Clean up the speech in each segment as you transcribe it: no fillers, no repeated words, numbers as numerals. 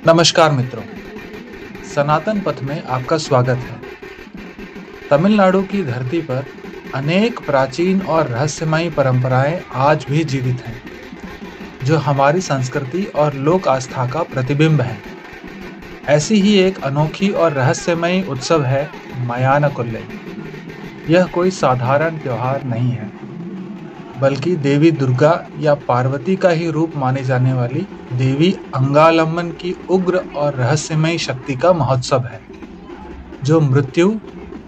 नमस्कार मित्रों, सनातन पथ में आपका स्वागत है। तमिलनाडु की धरती पर अनेक प्राचीन और रहस्यमयी परंपराएं आज भी जीवित हैं, जो हमारी संस्कृति और लोक आस्था का प्रतिबिंब हैं। ऐसी ही एक अनोखी और रहस्यमयी उत्सव है मयान कोल्लई। यह कोई साधारण त्योहार नहीं है, बल्कि देवी दुर्गा या पार्वती का ही रूप माने जाने वाली देवी अंगालम्मन की उग्र और रहस्यमयी शक्ति का महोत्सव है, जो मृत्यु,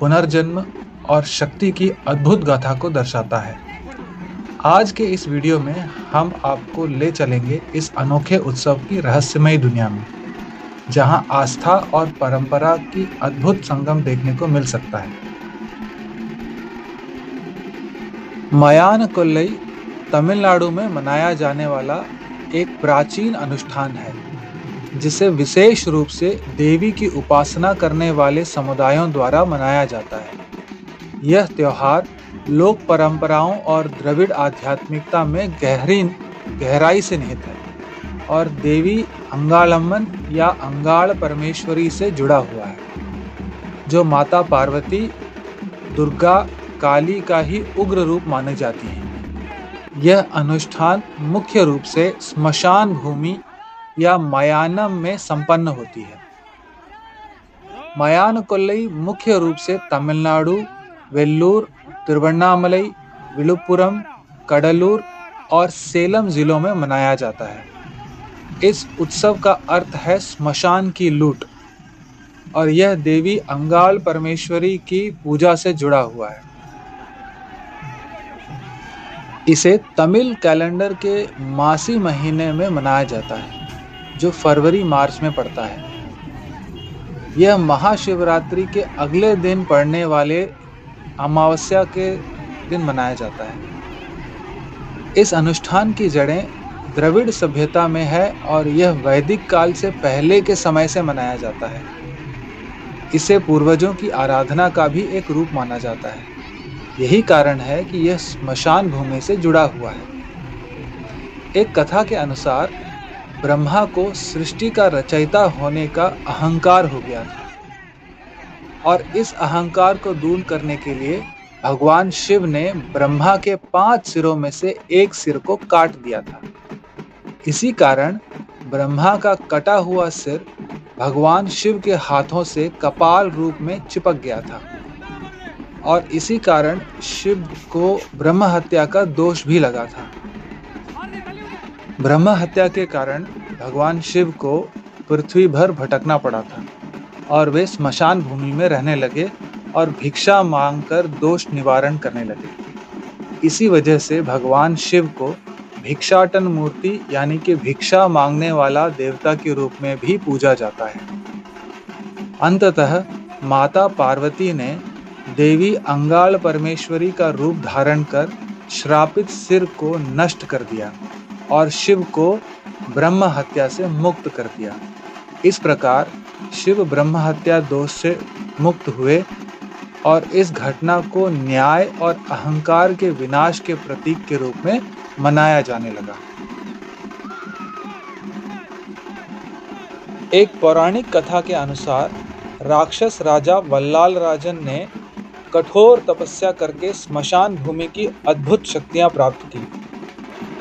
पुनर्जन्म और शक्ति की अद्भुत गाथा को दर्शाता है। आज के इस वीडियो में हम आपको ले चलेंगे इस अनोखे उत्सव की रहस्यमयी दुनिया में, जहां आस्था और परंपरा की अद्भुत संगम देखने को मिल सकता है। मयान कोल्लई तमिलनाडु में मनाया जाने वाला एक प्राचीन अनुष्ठान है, जिसे विशेष रूप से देवी की उपासना करने वाले समुदायों द्वारा मनाया जाता है। यह त्योहार लोक परंपराओं और द्रविड़ आध्यात्मिकता में गहराई से निहित है और देवी अंगालम्मन या अंगाड़ परमेश्वरी से जुड़ा हुआ है, जो माता पार्वती, दुर्गा, काली का ही उग्र रूप मानी जाती है। यह अनुष्ठान मुख्य रूप से स्मशान भूमि या मयानम में संपन्न होती है। मयान कोल्लई मुख्य रूप से तमिलनाडु, वेल्लूर, तिरुवन्नामलई, विलुपुरम, कडलूर और सेलम जिलों में मनाया जाता है। इस उत्सव का अर्थ है स्मशान की लूट, और यह देवी अंगाल परमेश्वरी की पूजा से जुड़ा हुआ है। इसे तमिल कैलेंडर के मासी महीने में मनाया जाता है, जो फरवरी-मार्च में पड़ता है। यह महाशिवरात्रि के अगले दिन पड़ने वाले अमावस्या के दिन मनाया जाता है। इस अनुष्ठान की जड़ें द्रविड़ सभ्यता में है और यह वैदिक काल से पहले के समय से मनाया जाता है। इसे पूर्वजों की आराधना का भी एक रूप माना जाता है। यही कारण है कि यह स्मशान भूमि से जुड़ा हुआ है। एक कथा के अनुसार ब्रह्मा को सृष्टि का रचयिता होने का अहंकार हो गया था, और इस अहंकार को दूर करने के लिए भगवान शिव ने ब्रह्मा के 5 सिरों में से एक सिर को काट दिया था। इसी कारण ब्रह्मा का कटा हुआ सिर भगवान शिव के हाथों से कपाल रूप में चिपक गया था, और इसी कारण शिव को ब्रह्म हत्या का दोष भी लगा था। ब्रह्म हत्या के कारण भगवान शिव को पृथ्वी भर भटकना पड़ा था, और वे स्मशान भूमि में रहने लगे और भिक्षा मांगकर दोष निवारण करने लगे। इसी वजह से भगवान शिव को भिक्षाटन मूर्ति यानी कि भिक्षा मांगने वाला देवता के रूप में भी पूजा जाता है। अंततः माता पार्वती ने देवी अंगाल परमेश्वरी का रूप धारण कर श्रापित सिर को नष्ट कर दिया और शिव को ब्रह्म हत्या से मुक्त कर दिया। इस प्रकार शिव ब्रह्म हत्या दोष से मुक्त हुए और इस घटना को न्याय और अहंकार के विनाश के प्रतीक के रूप में मनाया जाने लगा। एक पौराणिक कथा के अनुसार राक्षस राजा वल्लाल राजन ने कठोर तपस्या करके स्मशान भूमि की अद्भुत शक्तियां प्राप्त की,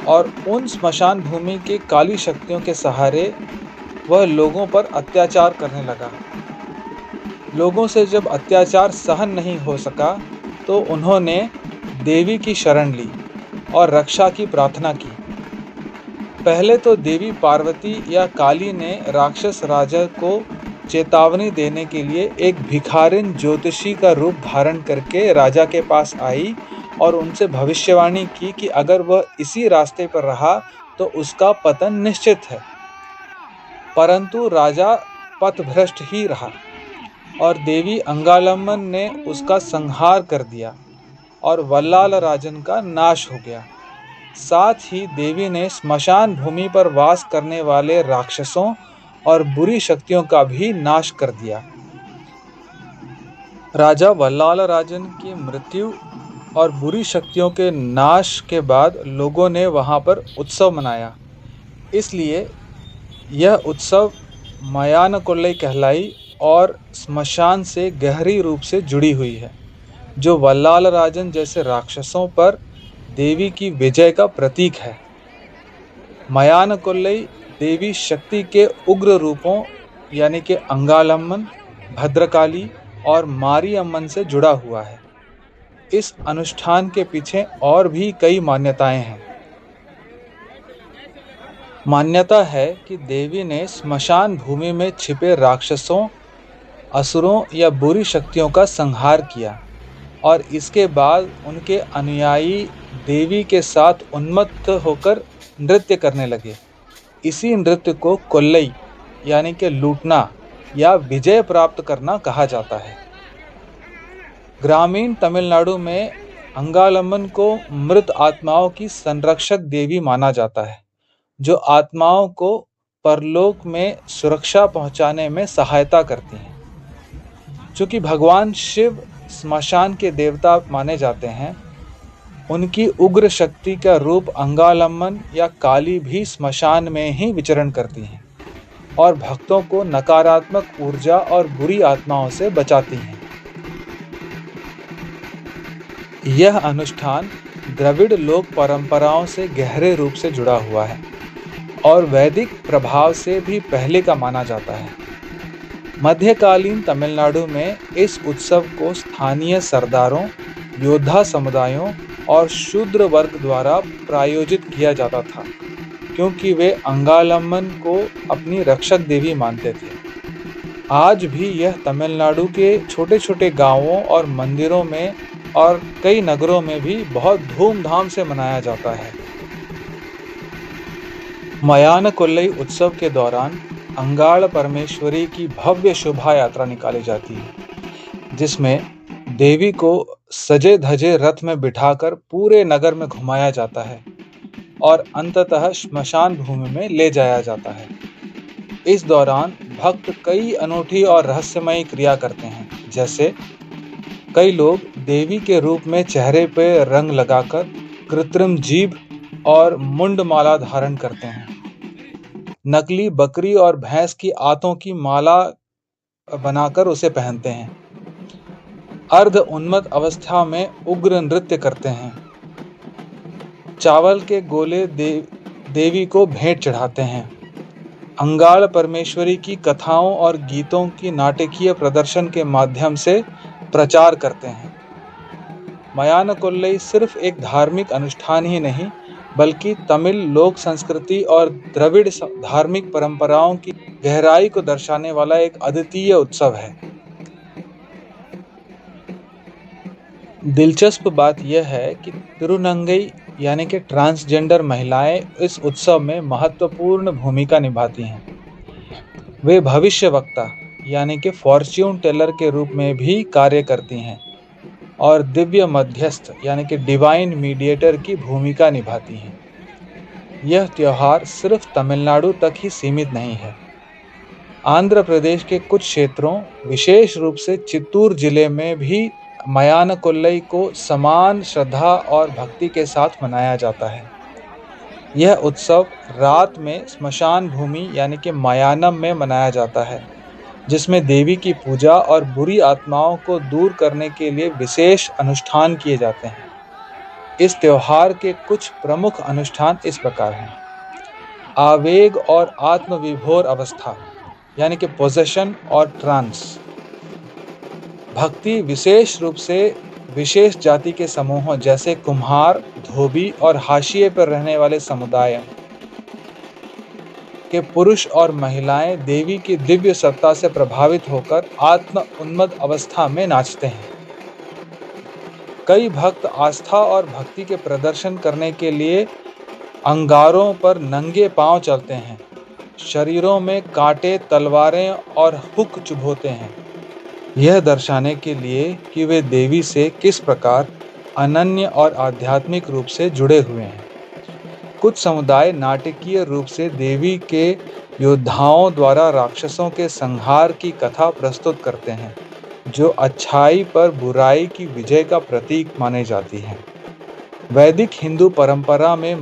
और उन स्मशान भूमि की काली शक्तियों के सहारे वह लोगों पर अत्याचार करने लगा। लोगों से जब अत्याचार सहन नहीं हो सका तो उन्होंने देवी की शरण ली और रक्षा की प्रार्थना की। पहले तो देवी पार्वती या काली ने राक्षस राजा को चेतावनी देने के लिए एक भिखारिन ज्योतिषी का रूप धारण करके राजा के पास आई और उनसे भविष्यवाणी की कि अगर वह इसी रास्ते पर रहा तो उसका पतन निश्चित है। परंतु राजा पथभ्रष्ट ही रहा और देवी अंगालम्मन ने उसका संहार कर दिया और वल्लाल राजन का नाश हो गया। साथ ही देवी ने स्मशान भूमि पर वास करने वाले राक्षसों और बुरी शक्तियों का भी नाश कर दिया। राजा वल्लाल राजन की मृत्यु और बुरी शक्तियों के नाश के बाद लोगों ने वहां पर उत्सव मनाया। इसलिए यह उत्सव मयान कोल्लई कहलाई और स्मशान से गहरी रूप से जुड़ी हुई है, जो वल्लाल राजन जैसे राक्षसों पर देवी की विजय का प्रतीक है। मयान कोल्लई देवी शक्ति के उग्र रूपों यानी कि अंगालम्मन, भद्रकाली और मारियम्मन से जुड़ा हुआ है। इस अनुष्ठान के पीछे और भी कई मान्यताएं हैं। मान्यता है कि देवी ने स्मशान भूमि में छिपे राक्षसों, असुरों या बुरी शक्तियों का संहार किया और इसके बाद उनके अनुयायी देवी के साथ उन्मत्त होकर नृत्य करने लगे। इसी नृत्य को कोल्लई यानी कि लूटना या विजय प्राप्त करना कहा जाता है। ग्रामीण तमिलनाडु में अंगालम्मन को मृत आत्माओं की संरक्षक देवी माना जाता है, जो आत्माओं को परलोक में सुरक्षा पहुंचाने में सहायता करती हैं। चूंकि भगवान शिव स्मशान के देवता माने जाते हैं, उनकी उग्र शक्ति का रूप अंगालम्मन या काली भी स्मशान में ही विचरण करती हैं और भक्तों को नकारात्मक ऊर्जा और बुरी आत्माओं से बचाती हैं। यह अनुष्ठान द्रविड़ लोक परंपराओं से गहरे रूप से जुड़ा हुआ है और वैदिक प्रभाव से भी पहले का माना जाता है। मध्यकालीन तमिलनाडु में इस उत्सव को स्थानीय सरदारों, योद्धा समुदायों और शूद्र वर्ग द्वारा प्रायोजित किया जाता था, क्योंकि वे अंगालम्मन को अपनी रक्षक देवी मानते थे। आज भी यह तमिलनाडु के छोटे छोटे गांवों और मंदिरों में और कई नगरों में भी बहुत धूमधाम से मनाया जाता है। मयान कोल्लई उत्सव के दौरान अंगाड़ परमेश्वरी की भव्य शोभा यात्रा निकाली जाती है, जिसमें देवी को सजे धजे रथ में बिठाकर पूरे नगर में घुमाया जाता है और अंततः श्मशान भूमि में ले जाया जाता है। इस दौरान भक्त कई अनूठी और रहस्यमयी क्रिया करते हैं, जैसे कई लोग देवी के रूप में चेहरे पर रंग लगाकर कृत्रिम जीभ और मुंड माला धारण करते हैं। नकली बकरी और भैंस की आंतों की माला बनाकर उसे पहनते हैं। अर्ध उन्मत्त अवस्था में उग्र नृत्य करते हैं। चावल के गोले देवी को भेंट चढ़ाते हैं। अंगाड़ परमेश्वरी की कथाओं और गीतों की नाटकीय प्रदर्शन के माध्यम से प्रचार करते हैं। मयान कोल्लई सिर्फ एक धार्मिक अनुष्ठान ही नहीं, बल्कि तमिल लोक संस्कृति और द्रविड़ धार्मिक परंपराओं की गहराई को दर्शाने वाला एक अद्वितीय उत्सव है। दिलचस्प बात यह है कि तिरुनंगई यानी कि ट्रांसजेंडर महिलाएं इस उत्सव में महत्वपूर्ण भूमिका निभाती हैं। वे भविष्यवक्ता यानी कि फॉर्च्यून टेलर के रूप में भी कार्य करती हैं और दिव्य मध्यस्थ यानी कि डिवाइन मीडिएटर की भूमिका निभाती हैं। यह त्योहार सिर्फ तमिलनाडु तक ही सीमित नहीं है। आंध्र प्रदेश के कुछ क्षेत्रों, विशेष रूप से चित्तूर जिले में भी मयान कोल्लई को समान श्रद्धा और भक्ति के साथ मनाया जाता है। यह उत्सव रात में स्मशान भूमि यानी कि मयानम में मनाया जाता है, जिसमें देवी की पूजा और बुरी आत्माओं को दूर करने के लिए विशेष अनुष्ठान किए जाते हैं। इस त्योहार के कुछ प्रमुख अनुष्ठान इस प्रकार हैं। आवेग और आत्मविभोर अवस्था यानी कि पोजेशन और ट्रांस। भक्ति विशेष रूप से विशेष जाति के समूहों जैसे कुम्हार, धोबी और हाशिए पर रहने वाले समुदाय के पुरुष और महिलाएं देवी की दिव्य सत्ता से प्रभावित होकर आत्म उन्मत्त अवस्था में नाचते हैं। कई भक्त आस्था और भक्ति के प्रदर्शन करने के लिए अंगारों पर नंगे पांव चलते हैं, शरीरों में कांटे, तलवारें और हुक चुभोते हैं, यह दर्शाने के लिए कि वे देवी से किस प्रकार अनन्य और आध्यात्मिक रूप से जुड़े हुए हैं। कुछ समुदाय नाटकीय रूप से देवी के योद्धाओं द्वारा राक्षसों के संहार की कथा प्रस्तुत करते हैं, जो अच्छाई पर बुराई की विजय का प्रतीक माने जाती है। वैदिक हिंदू परंपरा में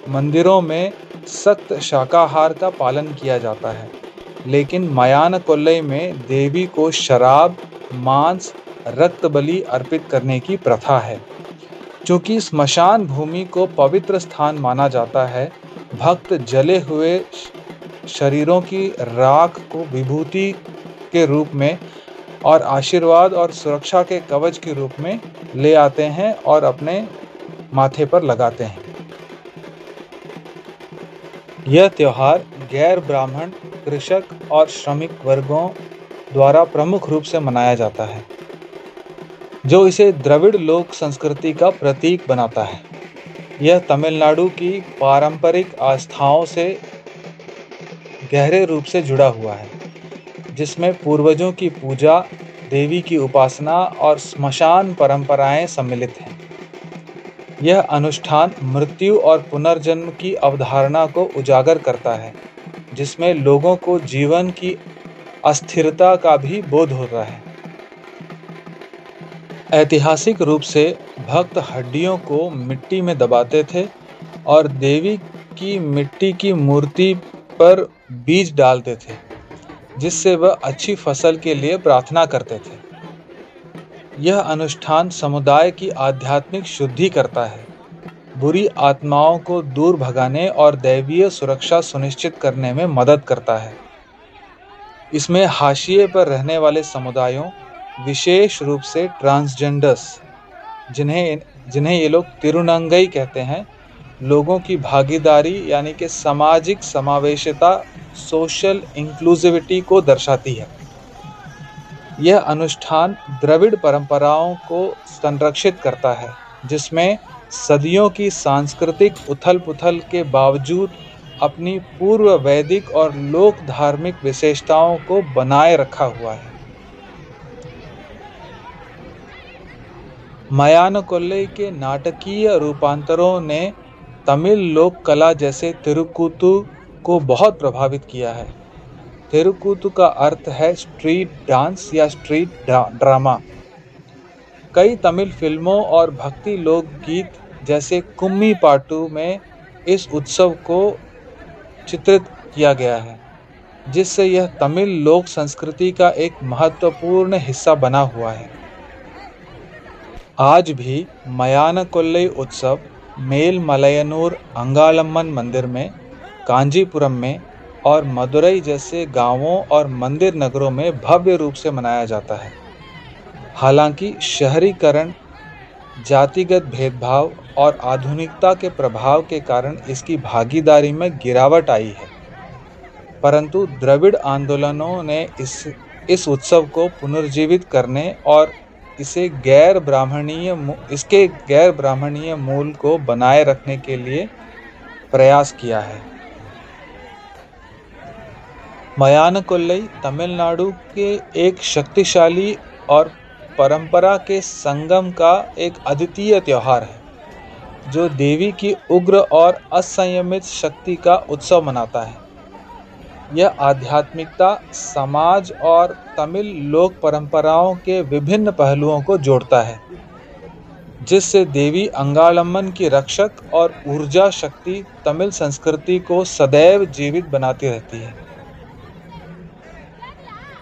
मंदिरों में सख्त शाकाहार का पालन किया जाता है, लेकिन मयान कोल्लई में देवी को शराब, मांस, रक्त बलि अर्पित करने की प्रथा है। चूंकि स्मशान भूमि को पवित्र स्थान माना जाता है, भक्त जले हुए शरीरों की राख को विभूति के रूप में और आशीर्वाद और सुरक्षा के कवच के रूप में ले आते हैं और अपने माथे पर लगाते हैं। यह त्योहार गैर ब्राह्मण, कृषक और श्रमिक वर्गों द्वारा प्रमुख रूप से मनाया जाता है, जो इसे द्रविड़ लोक संस्कृति का प्रतीक बनाता है। यह तमिलनाडु की पारंपरिक आस्थाओं से गहरे रूप से जुड़ा हुआ है, जिसमें पूर्वजों की पूजा, देवी की उपासना और श्मशान परंपराएं सम्मिलित हैं। यह अनुष्ठान मृत्यु और पुनर्जन्म की अवधारणा को उजागर करता है, जिसमें लोगों को जीवन की अस्थिरता का भी बोध होता है। ऐतिहासिक रूप से भक्त हड्डियों को मिट्टी में दबाते थे और देवी की मिट्टी की मूर्ति पर बीज डालते थे, जिससे वह अच्छी फसल के लिए प्रार्थना करते थे। यह अनुष्ठान समुदाय की आध्यात्मिक शुद्धि करता है, बुरी आत्माओं को दूर भगाने और दैवीय सुरक्षा सुनिश्चित करने में मदद करता है। इसमें हाशिए पर रहने वाले समुदायों, विशेष रूप से ट्रांसजेंडर्स, जिन्हें ये लोग तिरुनंगई कहते हैं, लोगों की भागीदारी यानी कि सामाजिक समावेशिता, सोशल इंक्लूसिविटी को दर्शाती है। यह अनुष्ठान द्रविड़ परंपराओं को संरक्षित करता है, जिसमें सदियों की सांस्कृतिक उथल-पुथल के बावजूद अपनी पूर्व वैदिक और लोक धार्मिक विशेषताओं को बनाए रखा हुआ है। मयान कोल्लई के नाटकीय रूपांतरों ने तमिल लोक कला जैसे तिरुकूतु को बहुत प्रभावित किया है। तिरुकूतु का अर्थ है स्ट्रीट डांस या स्ट्रीट ड्रामा। कई तमिल फिल्मों और भक्ति लोकगीत जैसे कुम्मी पाटू में इस उत्सव को चित्रित किया गया है, जिससे यह तमिल लोक संस्कृति का एक महत्वपूर्ण हिस्सा बना हुआ है। आज भी मयान कोल्लई उत्सव मेल मलयनूर अंगालम्मन मंदिर में, कांजीपुरम में और मदुरई जैसे गांवों और मंदिर नगरों में भव्य रूप से मनाया जाता है। हालांकि शहरीकरण, जातिगत भेदभाव और आधुनिकता के प्रभाव के कारण इसकी भागीदारी में गिरावट आई है, परंतु द्रविड़ आंदोलनों ने इस उत्सव को पुनर्जीवित करने और इसके गैर ब्राह्मणीय मूल को बनाए रखने के लिए प्रयास किया है। मयान कोल्लई तमिलनाडु के एक शक्तिशाली और परंपरा के संगम का एक अद्वितीय त्योहार है, जो देवी की उग्र और असंयमित शक्ति का उत्सव मनाता है। यह आध्यात्मिकता, समाज और तमिल लोक परंपराओं के विभिन्न पहलुओं को जोड़ता है, जिससे देवी अंगालम्मन की रक्षक और ऊर्जा शक्ति तमिल संस्कृति को सदैव जीवित बनाती रहती है।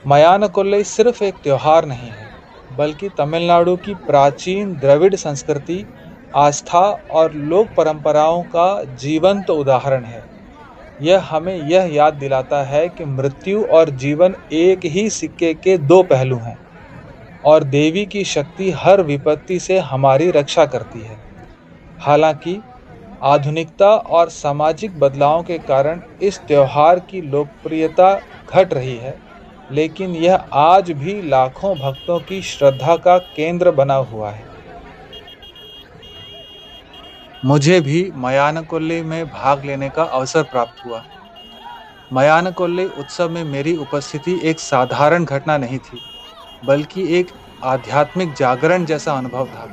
मयान कोल्लई सिर्फ एक त्योहार नहीं है, बल्कि तमिलनाडु की प्राचीन द्रविड़ संस्कृति, आस्था और लोक परंपराओं का जीवंत उदाहरण है। यह हमें यह याद दिलाता है कि मृत्यु और जीवन एक ही सिक्के के दो पहलू हैं और देवी की शक्ति हर विपत्ति से हमारी रक्षा करती है। हालांकि आधुनिकता और सामाजिक बदलावों के कारण इस त्योहार की लोकप्रियता घट रही है, लेकिन यह आज भी लाखों भक्तों की श्रद्धा का केंद्र बना हुआ है। मुझे भी मयान कोल्लई में भाग लेने का अवसर प्राप्त हुआ। मयान कोल्लई उत्सव में मेरी उपस्थिति एक साधारण घटना नहीं थी, बल्कि एक आध्यात्मिक जागरण जैसा अनुभव था।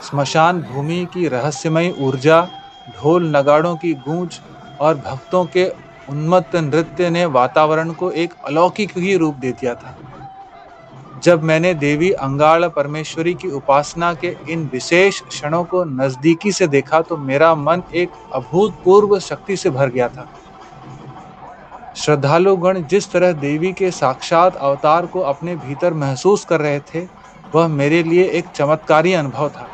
स्मशान भूमि की रहस्यमयी ऊर्जा, ढोल नगाड़ों की गूंज और भक्तों के उन्मत्त नृत्य ने वातावरण को एक अलौकिक ही रूप दे दिया था। जब मैंने देवी अंगाड़ परमेश्वरी की उपासना के इन विशेष क्षणों को नजदीकी से देखा तो मेरा मन एक अभूतपूर्व शक्ति से भर गया था। श्रद्धालुगण जिस तरह देवी के साक्षात अवतार को अपने भीतर महसूस कर रहे थे, वह मेरे लिए एक चमत्कारी अनुभव था।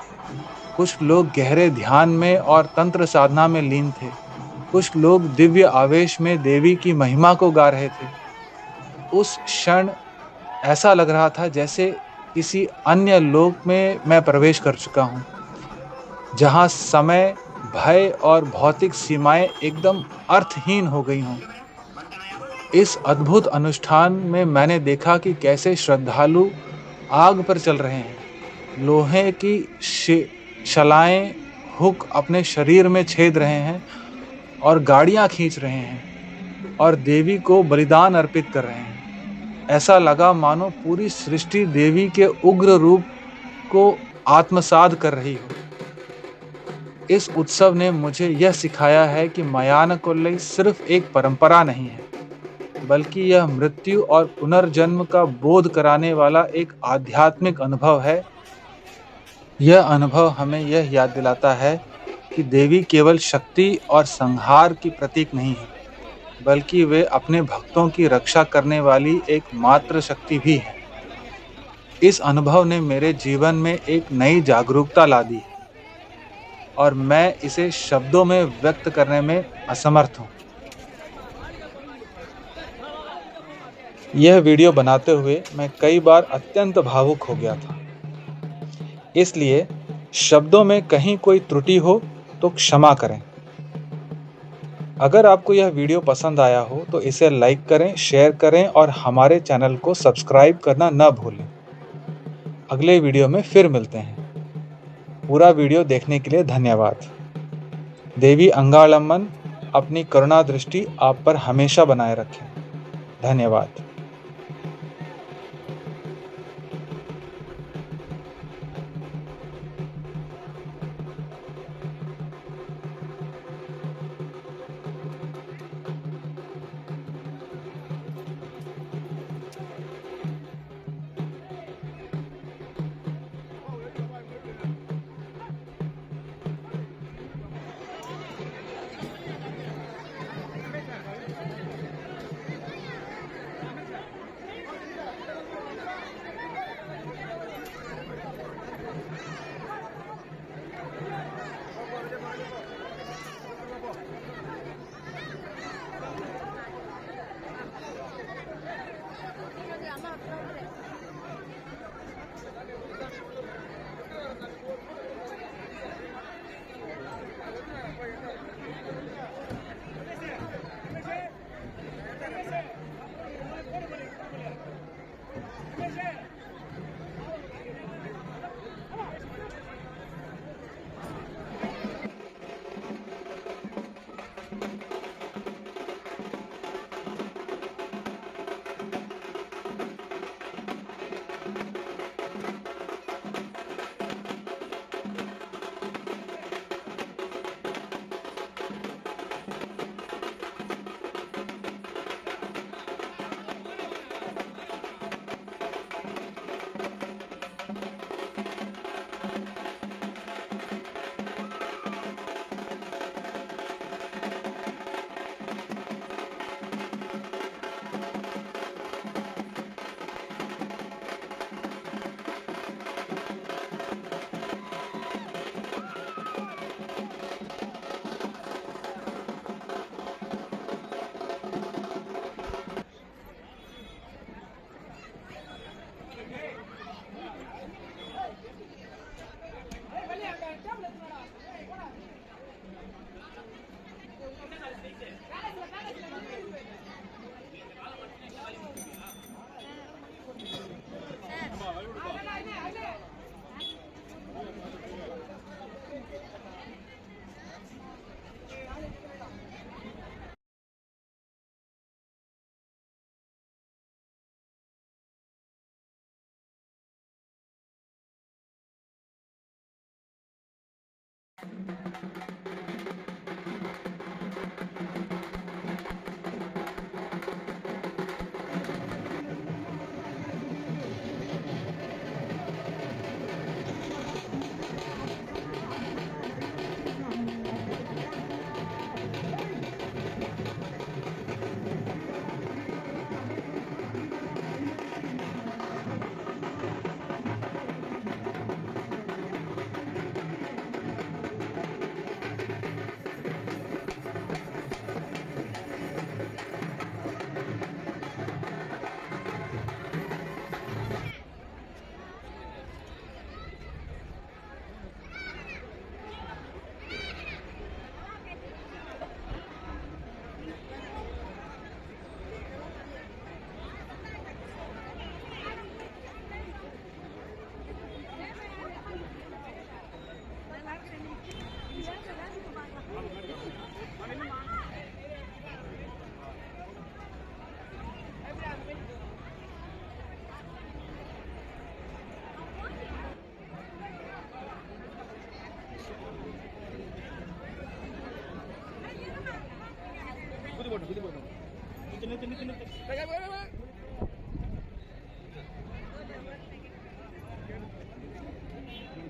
कुछ लोग गहरे ध्यान में और तंत्र साधना में लीन थे। कुछ लोग दिव्य आवेश में देवी की महिमा को गा रहे थे। उस क्षण ऐसा लग रहा था जैसे किसी अन्य लोक में मैं प्रवेश कर चुका हूँ, जहाँ समय, भय और भौतिक सीमाएं एकदम अर्थहीन हो गई हों। इस अद्भुत अनुष्ठान में मैंने देखा कि कैसे श्रद्धालु आग पर चल रहे हैं, लोहे की शलाएं हुक अपने शरीर में छेद रहे हैं और गाड़ियां खींच रहे हैं और देवी को बलिदान अर्पित कर रहे हैं। ऐसा लगा मानो पूरी सृष्टि देवी के उग्र रूप को आत्मसात कर रही हो। इस उत्सव ने मुझे यह सिखाया है कि मयान कोल्लई सिर्फ एक परंपरा नहीं है, बल्कि यह मृत्यु और पुनर्जन्म का बोध कराने वाला एक आध्यात्मिक अनुभव है। यह अनुभव हमें यह याद दिलाता है कि देवी केवल शक्ति और संहार की प्रतीक नहीं है, बल्कि वे अपने भक्तों की रक्षा करने वाली एक मात्र शक्ति भी है। इस अनुभव ने मेरे जीवन में एक नई जागरूकता ला दी है और मैं इसे शब्दों में व्यक्त करने में असमर्थ हूँ। यह वीडियो बनाते हुए मैं कई बार अत्यंत भावुक हो गया था, इसलिए शब्दों में कहीं कोई त्रुटि हो तो क्षमा करें। अगर आपको यह वीडियो पसंद आया हो तो इसे लाइक करें, शेयर करें और हमारे चैनल को सब्सक्राइब करना न भूलें। अगले वीडियो में फिर मिलते हैं। पूरा वीडियो देखने के लिए धन्यवाद। देवी अंगालम्मन अपनी करुणा दृष्टि आप पर हमेशा बनाए रखें। धन्यवाद।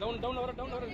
டவுன் டவுன் வர டவுன் வர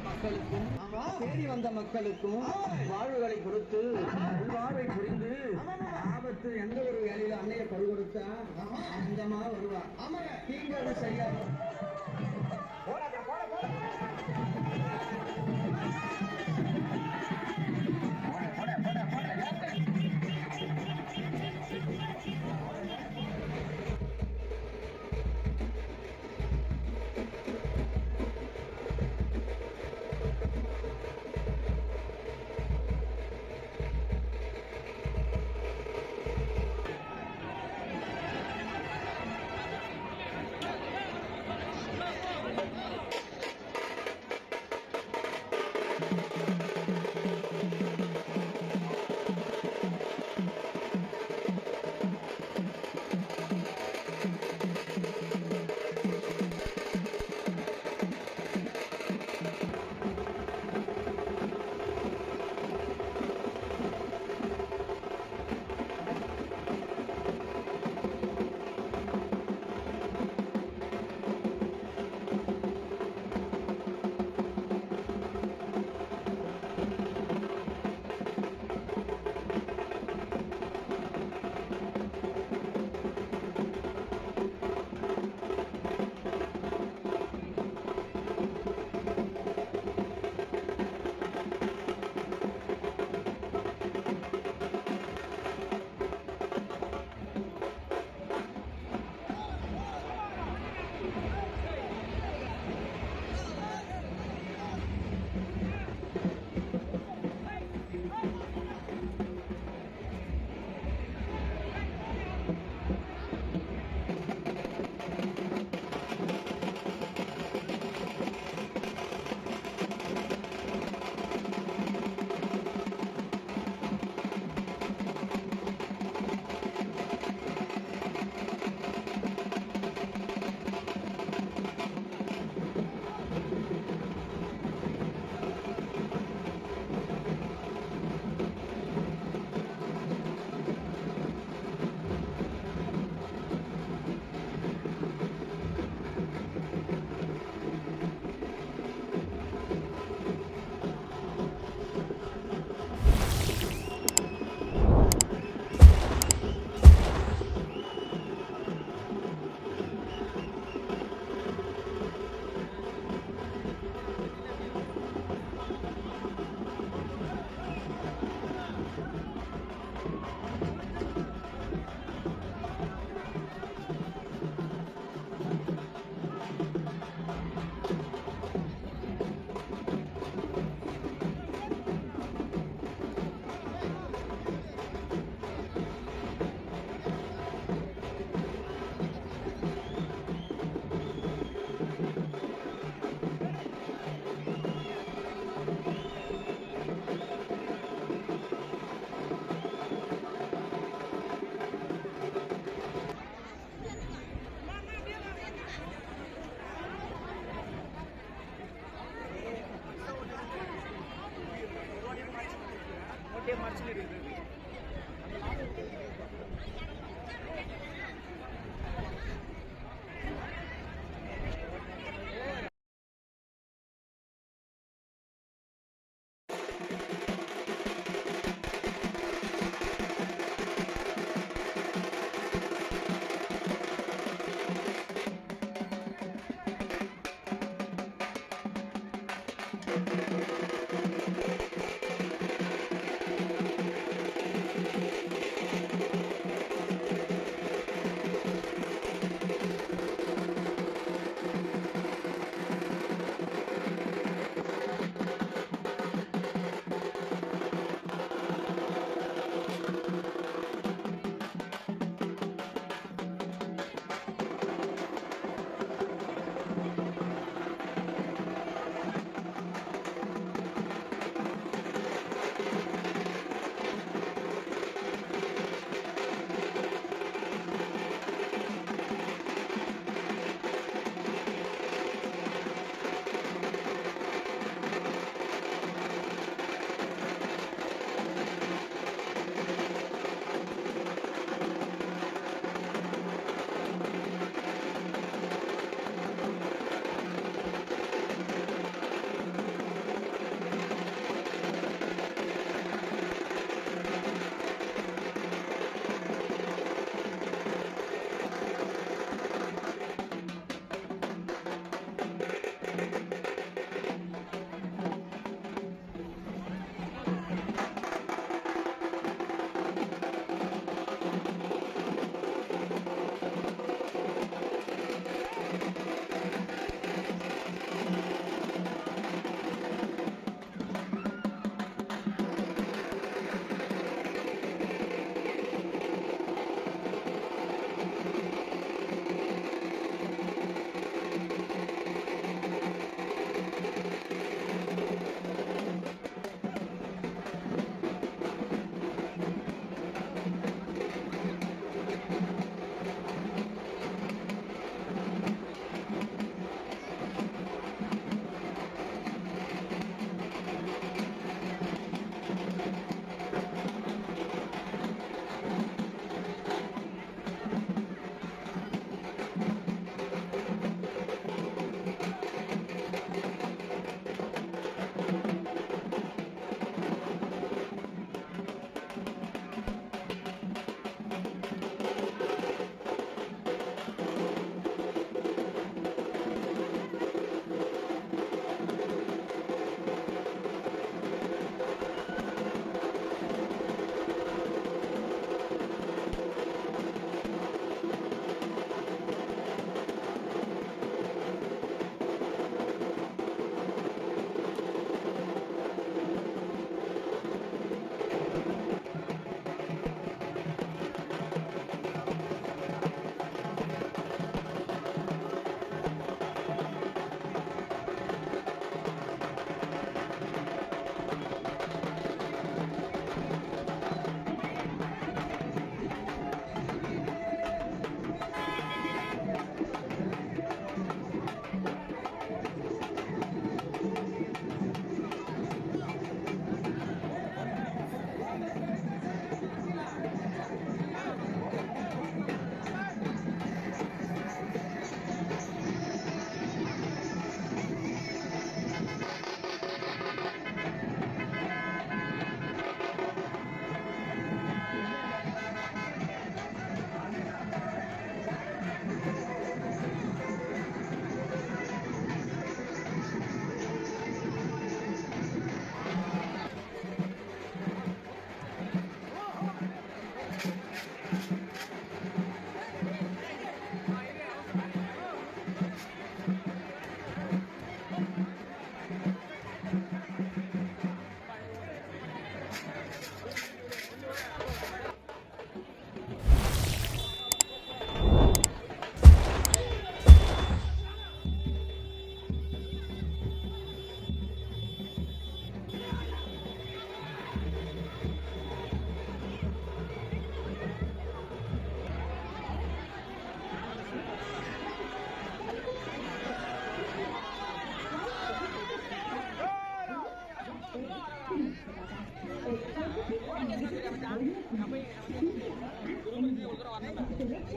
மக்களுக்கும் தேடி வந்த மக்களுக்கும் வாழ்வுகளை கொடுத்து வாழ்வை புரிந்து ஆபத்து எந்த ஒரு வேலையில அன்னைய பரு கொடுத்தா அந்தமா வருவா தீங்கு சரியா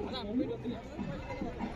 அதான் போயிட்டு வந்துருக்கேன்.